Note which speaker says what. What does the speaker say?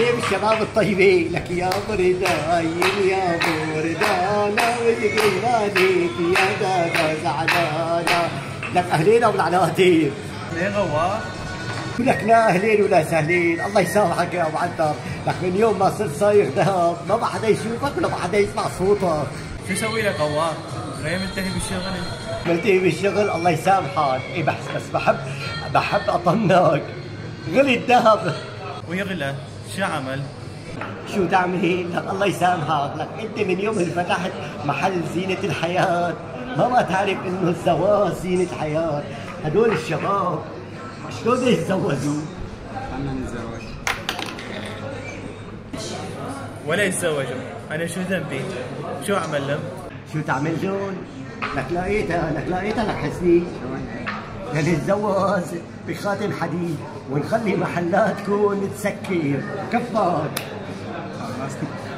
Speaker 1: عليه بالشباب الطيبين، لك يا برداين يا بردانة وتقلانيك يا دادا زعلانة. لك اهلين ولعناتي.
Speaker 2: ليه غوار؟
Speaker 1: لك لا اهلين ولا سهلين، الله يسامحك يا ابو عنتر، لك من يوم ما صرت صايغ ذهب ما بقى حدا يشوفك ولا بقى حدا يسمع صوتك.
Speaker 2: شو اسوي لك غوار؟ غير منتهي بالشغل.
Speaker 1: منتهي بالشغل الله يسامحك، اي بس بحب اطنك. غلي الذهب.
Speaker 2: ويغلى، شو عمل؟
Speaker 1: شو تعملين؟ لك الله يسامحك، لك انت من يوم اللي فتحت محل زينة الحياة ما تعرف انه الزواج زينة حياة. هدول الشباب شلون يتزوجوا؟
Speaker 3: خلنا نتزوج.
Speaker 2: ولا يتزوجوا، انا شو ذنبي؟ شو اعمل لهم؟
Speaker 1: شو تعمل لهم؟ لك لقيتها لك حسنين. لنتزوج بخاتم حديد ونخلي محلاتكم تسكر، كفاك.
Speaker 3: خلصنا.